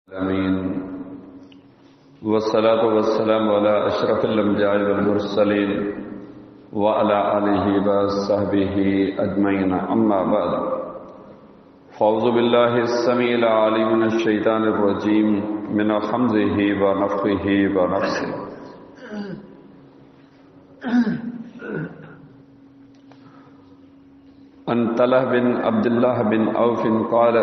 आमीन वस्सलातु वस्सलामु अला अशरफिल अंबिया'i वल मुरसलीन व अला आलिहि व सहबिहि अजमईन अम्मा बाद फ़अऊज़ु बिल्लाहिस समीइल अलीम मिनश शैतानिर रजीम मिन हम्ज़िहि व नफ़्ख़िहि व नफ़्सिहि। अन तलह बिन अब्दुल्लाह बिन औफ़ क़ाल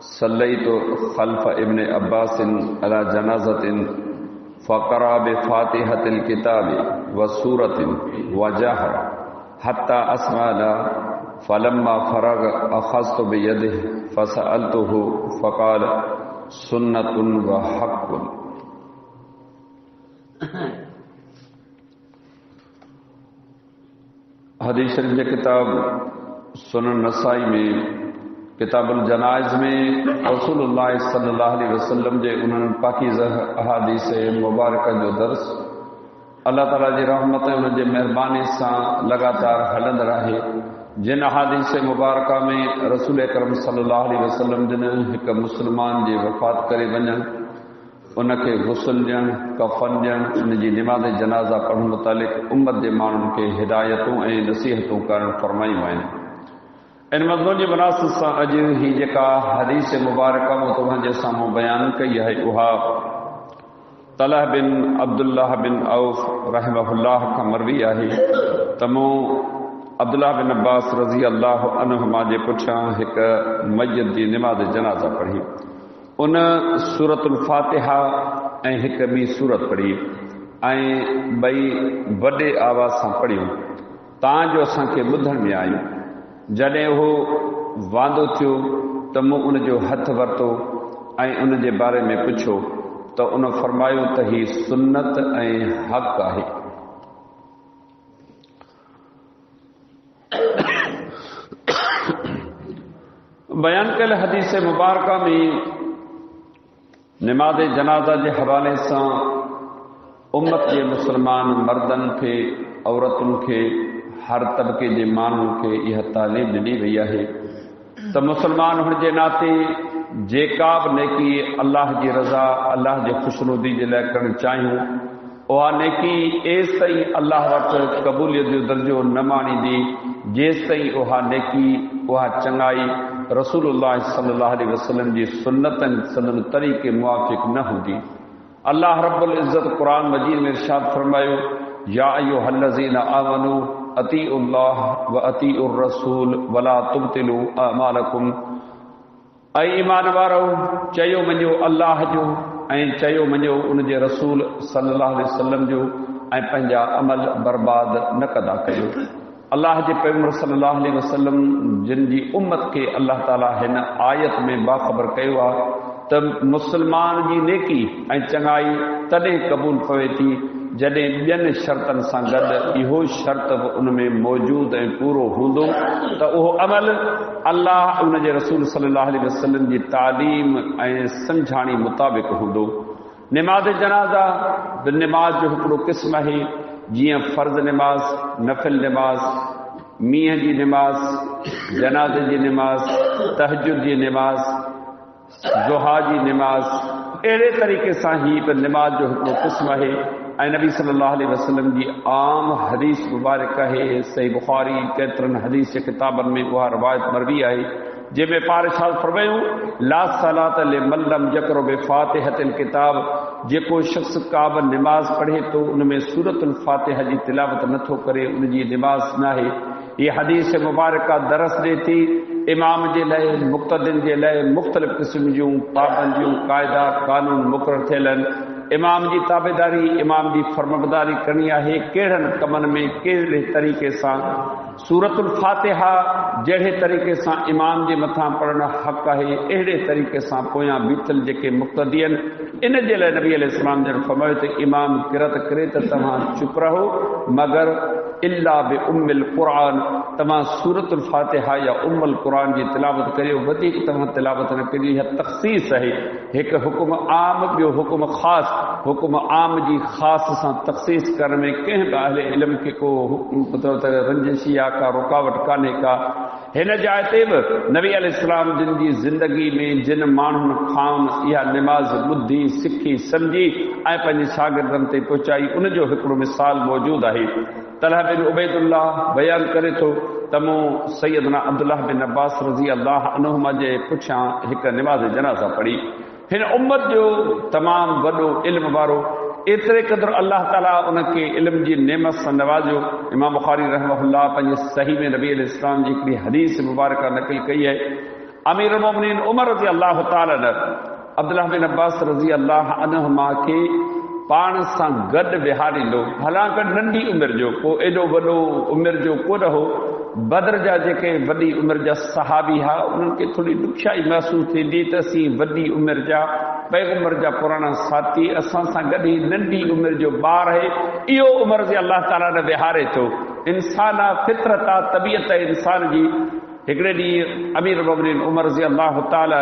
सल्लैतु खल्फ़ इब्न अब्बास अला जनाज़तिन फ़क़रा बिफ़ातिहतिल किताबि व सूरतिन व जहर हत्ता अस्मअना फलम्मा फ़रग़ अख़ज़्तु बियदिहि फ़सअल्तुहु फ़क़ाल सुन्नतुन व हक़्क़ुन। हदीस शरीफ की किताब सुनन नसाई में किताबुल जनाइज़ में रसूलुल्लाह सल्लल्लाहु अलैहि वसल्लम जे उन्हनि पाकीज़ा अहादीस मुबारक जो दर्स अल्लाह ताला जी रहमत उन जे मेहरबानी सां लगातार हलंदड़ आहे। जिन अहादीस मुबारक में रसूल अकरम सल्लल्लाहु अलैहि वसल्लम जिन हिक मुस्लमान जे वफ़ात करे वञण उनखे गुस्ल ॾियणु कफ़न ॾियणु उनजी निमाज़ जनाज़ा पढ़ण मुतालिक़ उम्मत जे माण्हुनि खे हिदायतूं ऐं नसीहतूं करणु फ़रमायूं आहिनि। इन मज़मून जी मुनासिब सां अॼु ही जेका हदीस मुबारक मूं तव्हांजे साम्हूं बयानु कई आहे उहा तलह बिन अब्दुल्लाह बिन औफ़ रहमहुल्लाह खां मरवी आहे त मूं अब्दुल्लाह बिन अब्बास रज़ी अल्लाह अन्हुमा जे पुठियां हिकु मय्यत जी निमाज़ जनाज़ा पढ़ी। उन सूरतुल फ़ातिहा ऐं हिकु ॿी सूरत पढ़ी ऐं ॿई वॾे आवाज़ सां पढ़ियूं तव्हांजो असांखे ॿुधण में आयूं। जॾहिं उहो वांदो थियो त मूं उनजो हथु वरितो ऐं उन जे बारे में पुछियो त उन फरमायो त ही सुन्नत ऐं हक़ आहे। बयान कयल हदीस मुबारक में निमाज़ जनाज़ा जे हवाले सां उम्मत जे मुस्लमान मर्दनि खे औरतुनि खे हर तबके जे माण्हुनि खे इहा तालीम ॾिनी वई आहे त मुस्लमान हुअण जे नाते जेका बि नेकी अल्लाह जी रज़ा अल्लाह जे ख़ुशनुदी जे लाइ करणु चाहियूं उहा नेकी एसि ताईं अल्लाह वटि क़बूलियत जो दर्जो न माणींदी जेसि ताईं उहा नेकी उहा चङाई रसूलुल्लाह सल्लल्लाहु अलैहि वसल्लम जी सुन्नतनि सनन तरीक़े मुवाफ़िक़ न हूंदी। अल्लाह रब्बुल इज़्ज़त क़ुरान मजीद में इरशाद फरमायो या अय्युहल्लज़ीना आमनू अतीउल्लाह व अतीउर रसूल वला तुब्तिलू अमालकुम। ऐं ईमान वारो चयो मञो अल्लाह जो ऐं चयो मञो उन जे रसूल सल्लल्लाहु अलैहि वसल्लम जो ऐं पंहिंजा अमल बर्बाद न कंदा कयो। अल्लाह जे पैगंबर सल्लल्लाहु अलैहि वसल्लम जिन जी उम्मत खे अल्लाह ताला हिन आयत में बाख़बर कयो आहे त मुस्लमान जी नेकी ऐं चङाई तॾहिं क़बूल पवे थी जॾहिं ॿियनि शर्तनि सां गॾु इहो शर्त बि उन में मौजूदु ऐं पूरो हूंदो त उहो अमल अल्लाह उन जे रसूल सल्लल्लाहु अलैहि वसल्लम जी तालीम ऐं सम्झाणी मुताबिक़ हूंदो। निमाज़ जनाज़ा बि निमाज़ जो हिकिड़ो क़िस्म आहे जीअं फ़र्ज़ निमाज़ नफ़िल निमाज़ मींहं जी निमाज़ जनाज़े जी निमाज़ तहजुद जी निमाज़ ज़ुहा जी निमाज़ अहिड़े तरीक़े सां ही बि निमाज़ जो हिकिड़ो क़िस्म आहे। ऐं नबी सल्लल्लाहु अलैहि वसल्लम जी आम हदीस मुबारक आहे सही बुख़ारी केतिरनि हदीस जे किताबनि में उहा रिवायत मरवी आहे जंहिंमें पार इरशाद फरमायूं ला सलात लिमन लम यक़रा बिफ़ातिहतिल किताब। जेको शख़्स का बि निमाज़ पढ़े थो उन में सूरतुल फ़ातिहा जी तिलावत नथो करे उनजी निमाज़ न आहे। हीअ हदीस मुबारक दरस ॾिए थी इमाम जे लाइ मुक़्तदिन जे लाइ मुख़्तलिफ़ क़िस्म जूं पाबंदियूं क़ाइदा क़ानून मुक़ररु थियल आहिनि। इमाम जी ताबेदारी इमाम जी फर्मबरदारी करणी आहे कहिड़नि कमनि में कहिड़े तरीक़े सां। सूरतुल फ़ातिहा जहिड़े तरीक़े सां इमाम जे मथां पढ़णु हक़ आहे अहिड़े तरीक़े सां पोयां बीठल जेके मुक़्तदी आहिनि इन जे लाइ नबी अलैहिस्सलाम जन फरमायो त इमाम किरत करे त तव्हां चुप रहो मगर इल्ला बि उम्मिल क़ुरान तव्हां सूरतुल फ़ातिहा या उम्मुल क़ुरान जी तिलावत करियो वधीक तव्हां तिलावत न करियो। इहा तख़सीस आहे हिकु हुकुम आम ॿियो हुकुम ख़ासि। हुकुम आम जी ख़ासि सां तख़सीस करण में कंहिं बि अहले इल्म खे को रंजिश या का रुकावट कान्हे का। हिन जाइ ते बि नबी अलैहिस्सलाम जिन जी ज़िंदगी में जिन माण्हुनि खां इहा निमाज़ ॿुधी सिखी सम्झी ऐं पंहिंजे शागिर्दनि ते पहुचाई उनजो हिकिड़ो मिसाल मौजूदु आहे। तलहा बिन उबैदुल्लाह बयानु करे थो त मूं सैयदना अब्दुल्लाह बिन अब्बास रज़ी अल्लाह अन्हुमा जे पुठियां हिकु निमाज़ जनाज़ा पढ़ी। हिन उम्मत जो तमामु वॾो इल्म वारो एतिरे क़दुरु अल्लाह ताला उनखे इल्म जी नेमत सां नवाज़ियो। इमाम बुखारी रहमहुल्लाह पंहिंजे सही में नबी अलैहिस्सलाम जी हिकिड़ी हदीस मुबारक नक़ल कई आहे। अमीर मोमिनीन उमर रज़ी अल्लाह ताला अब्दुल्लाह बिन अब्बास रज़ी अल्लाह अन्हुमा खे पाण सां गॾु विहारींदो, हालांकि नंढी उमिरि जो, को एॾो वॾो उमिरि जो कोन हो। बदर जा जेके वॾी उमिरि जा सहाबी हुआ उन्हनि खे थोरी ॾुखियाई महसूसु थींदी त असीं वॾी उमिरि जा पैगम्बर जा पुराणा साथी असां सां गॾु ई नंढी उमिरि जो ॿार आहे। इहो उमिरि जे अल्लाह ताला ने विहारे थो। इंसान आहे, फितरत आहे, तबियत आहे इंसान जी। हिकिड़े ॾींहुं अमीर मोमिनीन उमर रज़ी अल्लाह ताला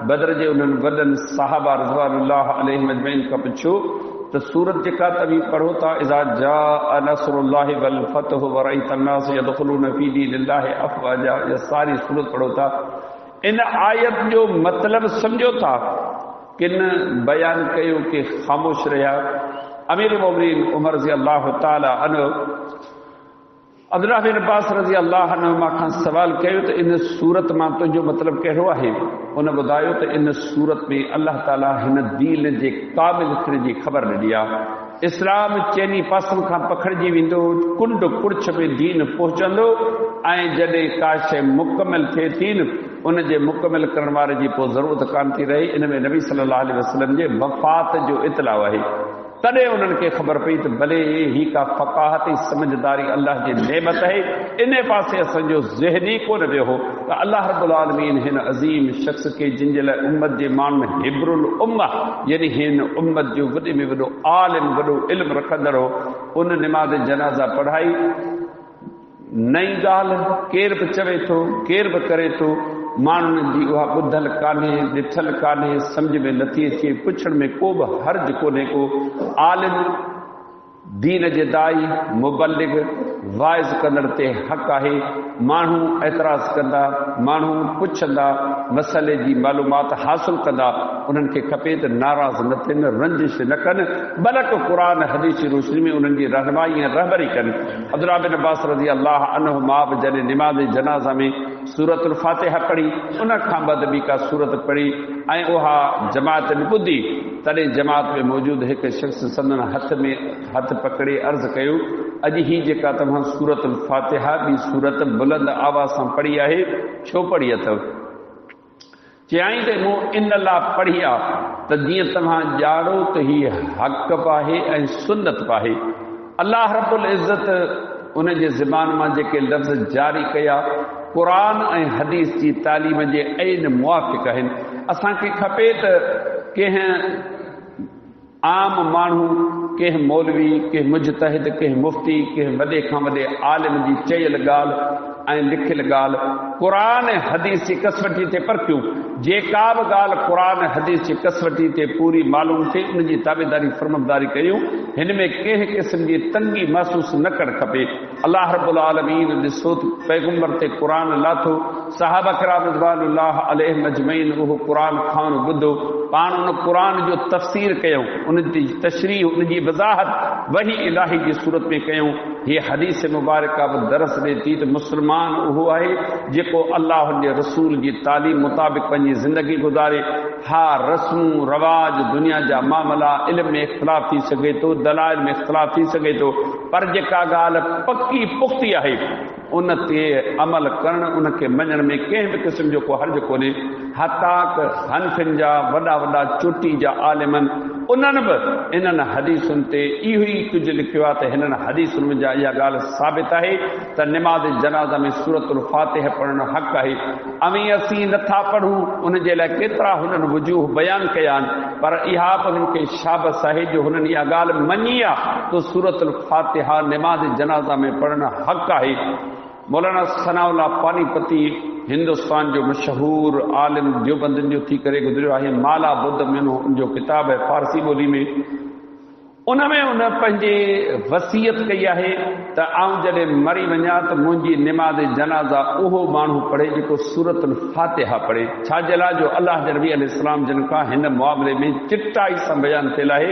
बदर जे उन्हनि वॾनि सहाबा रिज़वानुल्लाह अलैहिम अजमईन खां पुछियो त सूरत जेका तव्हीं पढ़ो था इज़ा जाअ नस्रुल्लाहि वल फतहु व रअयत अन्नास यदखुलून फी दीनिल्लाहि अफ़वाजा, इहा सारी सूरत पढ़ो था, इन आयत जो मतिलबु सम्झो था किन बयानु कयो कि ख़ामोश रहिया। अमीर मोमिनीन उमर रज़ी अल्लाह ताला अन्हु अब्दुल्लाह बिन अब्बास रज़ी अल्लाह अन्हुमा खां सवाल कयो त इन सूरत मां तुंहिंजो मतिलबु कहिड़ो आहे? उन ॿुधायो त इन सूरत में अल्लाह ताला हिन दीन जे कामिल थियण जी ख़बर ॾिनी आहे। इस्लाम चइनी पासनि खां पखिड़िजी वेंदो, कुंड कुर्छ में दीन पहुचंदो ऐं जॾहिं का शइ मुकमिल थिए थी न उन जे मुकमिल करण वारे जी पोइ ज़रूरत कान थी रही। इन में नबी सल्लल्लाहु अलैहि वसल्लम जे वफ़ात जो इतलाउ आहे। तॾहिं उन्हनि खे ख़बर पई त भले ही का फ़क़ाहत ऐं समझदारी अल्लाह जी नेमत आहे। इन पासे असांजो ज़हनी कोन वियो हो त अल्लाह रब्बुल आलमीन हिन अज़ीम शख़्स खे जिन जे लाइ उम्मत जे माण्हुनि हिब्रुल उम्मा यानी हिन उम्मत जो वॾे में वॾो आलिम वॾो इल्म रखंदड़ हो, उन निमाज़ जनाज़ा पढ़ाई। नई ॻाल्हि केरु बि चवे थो, केरु बि करे थो, माण्हुनि जी उहा ॿुधल कान्हे, ॾिठल कान्हे, सम्झ में नथी अचे, पुछण में को बि हर्ज कोन्हे को। आलिम दीन जे दाई मुबल्लिग वाइज़ कंदड़ ते हक़ आहे। माण्हू एतराज़ कंदा, माण्हू पुछंदा, मसइले जी मालूमात हासिल कंदा, उन्हनि खे खपे त नाराज़ न थियनि, रंजिश न कनि, बल्कि क़ुरान हदीस जी रोशनी में उन्हनि जी रहनुमाई ऐं रहबरी कनि। अब्दुल्लाह बिन अब्बास रज़ी अल्लाह अन्हुमा बि जॾहिं निमाज़ जनाज़ा में सूरतुल फातिहा पढ़ी, उन खां बाद ॿी का सूरत पढ़ी ऐं उहा जमात ॿुधी, तॾहिं जमात में मौजूदु हिकु शख़्स संदन हथ में हथ पकड़े अर्ज़ु कयो, अॼु ही जेका तव्हां सूरतुल फातिहा ॿी सूरत बुलंद आवाज़ सां पढ़ी आहे, छो पढ़ी अथव? चयाईं त मूं इन लाइ पढ़ी आहे त जीअं तव्हां ॼाणो त हीअ हक़ बि आहे ऐं सुन्नत बि आहे। अल्लाह रब्बुल इज़्ज़त उन जे ज़बान मां जेके लफ़्ज़ जारी कया क़ुरान ऐं हदीस जी तालीम जे ऐन मुवाफ़िक़ आहिनि। असांखे खपे त कंहिं आम माण्हू, कंहिं मौलवी, कंहिं मुजतहिद, कंहिं मुफ़्ती, कंहिं वॾे खां वॾे आलिम जी चयल ॻाल्हि ऐं लिखियल ॻाल्हि क़ुरान ऐं हदीस जी कसवटी ते परखियूं। जेका बि ॻाल्हि क़ुरान ऐं हदीस जी कसवटी ते पूरी मालूम थिए उनजी ताबेदारी फर्मबदारी कयूं। हिन में कंहिं क़िस्म जी तंगी महसूसु न करणु खपे। अल्लाह रब्बुल आलमीन ॾिसो पैगम्बर ते क़ुरान लाथो, सहाबा किराम रिज़वानुल्लाह अलैहिम अजमईन उहो क़ुरान खान ॿुधो, पाण उन क़ुरान जो तफ़सीर कयूं, उन जी तशरीह, उन जी वज़ाहत वही इलाही जी सूरत में कयूं। हीअ हदीस मुबारका बि दरस ॾिए थी त मुस्लमान उहो आहे जेको अल्लाह जे रसूल जी तालीम मुताबिक़ पंहिंजी ज़िंदगी गुज़ारे। हा, रस्मूं रवाज, दुनिया जा मामला, इल्म में इख़्तिलाफ़ थी सघे थो, दलाइल में इख़्तिलाफ़ थी सघे थो, पर जेका ॻाल्हि पकी पुख़्ती आहे उन ते अमल करणु, उनखे मञण में कंहिं बि क़िस्म जो को हर्ज कोन्हे। हताक हनफिन जा वॾा वॾा चोटी जा आलिमनि उन्हनि बि इन्हनि हदीसुनि ते इहो ई कुझु लिखियो आहे त हिननि हदीसुनि जा इहा ॻाल्हि साबित आहे त निमाज़ जनाज़ा में सूरतुल फातिहा पढ़णु हक़ आहे। अमीं असीं नथा पढ़ूं, उन जे लाइ केतिरा हुननि वजूह बयानु कया आहिनि, पर इहा बि उन्हनि खे शाबस आहे जो हुननि इहा ॻाल्हि मञी आहे त सूरतुल फातिहा निमाज़ जनाज़ा में पढ़णु हक़ आहे। मौलाना सनाउल्लाह पानीपती हिंदुस्तान जो मशहूर आलिम देवबंदियुनि जो थी करे गुज़रियो आहे। माला बुद्ध में उनजो किताब है फारसी ॿोली में। उनमें उन पंहिंजे वसीयत कई आहे त आउं जॾहिं मरी वञा त मुंहिंजी निमाज़ जनाज़ा उहो माण्हू पढ़े जेको सूरतुल फातिहा पढ़े। छाजे लाइ जो अलाह जे नबी अलैहिस्सलाम जिन खां हिन मुआवले में चिटाई सां बयानु थियल आहे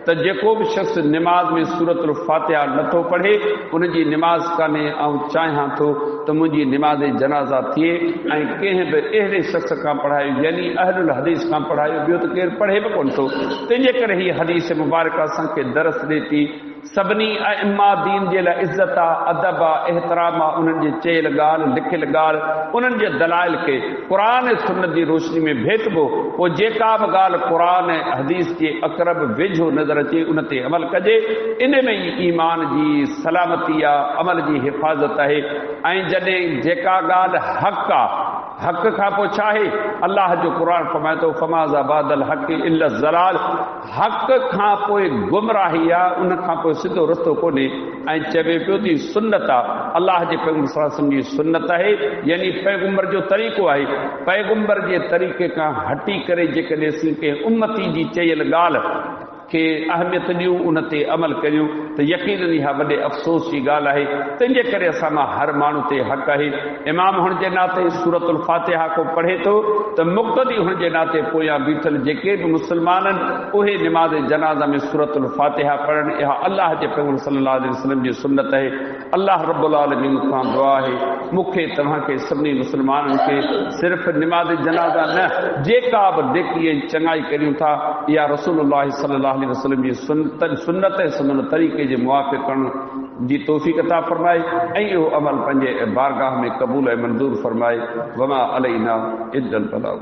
त जेको बि शख़्स निमाज़ में सूरतुल फातिहा नथो पढ़े उनजी निमाज़ कान्हे। ऐं चाहियां थो त मुंहिंजी निमाज़ जनाज़ा थिए ऐं कंहिं बि अहिड़े शख़्स खां पढ़ायो यानी अहलुल हदीस खां पढ़ायो, ॿियो त केरु पढ़े बि कोन थो। तंहिंजे करे हीअ हदीस मुबारक असांखे दरस ॾे थी सभिनी अइम्मा दीन जे लाइ इज़त आहे, अदब आहे, एहतराम आहे, उन्हनि जे चयल ॻाल्हि लिखियल ॻाल्हि उन्हनि जे दलाइल खे क़ुरान ऐं सुन्नत जी रोशनी में भेटबो। पोइ जेका बि ॻाल्हि क़ुरान ऐं हदीस जे अक़रब वेझो नज़र अचे उन ते अमल कजे। इन में ई ईमान जी सलामती आहे, अमल जी हिफ़ाज़त आहे। ऐं जॾहिं जेका ॻाल्हि हक़ आहे, हक़ खां पोइ छा आहे? अलाह जो क़ुरान फरमाए थो फमाज़ा बादल हक़ इल्ला ज़लाल, हक़ खां पोइ गुमराही आहे, उन खां पोइ सिधो रस्तो कोन्हे। ऐं चवे पियो थी सुन्नत आहे, अलाह जे पैगंबर सल्लल्लाहु अलैहि वसल्लम जी सुन्नत आहे यानी पैगंबर जो तरीक़ो आहे। पैगंबर जे तरीक़े खां हटी करे जेकॾहिं असीं कंहिं उम्मती जी चयल ॻाल्हि खे अहमियत ॾियूं, उन ते अमल करियूं त यकीनन इहा वॾे अफ़सोस जी ॻाल्हि आहे। तंहिंजे करे असां मां हर माण्हू ते हक़ आहे। इमाम हुअण जे नाते सूरतुल फातिहा को पढ़े थो त मुक़्तदी हुअण जे नाते पोयां बीठल जेके बि मुस्लमान आहिनि उहे निमाज़ जनाज़ा में सूरतुल फातिहा पढ़नि। इहा अलाह जे पैगंबर सल्लल्लाहु अलैहि वसल्लम जी सुन्नत आहे। अलाह रब्बुल आलमीन खां दुआ आहे मूंखे तव्हांखे सभिनी मुस्लमाननि खे सिर्फ़ निमाज़ जनाज़ा न जेका बि नेकी ऐं चङाई करियूं था इहा रसूलुल्लाह सल्लल्लाहु अलैहि वसल्लम जी सुन्नत ऐं सुन्नत तरीक़े जे मुवाफ़िक़ करण जी तौफ़ीक़ अता फरमाए ऐं इहो अमल पंहिंजे बारगाह में क़बूल ऐं मंज़ूर फरमाए। वमा अलैना इल्लल बलाग।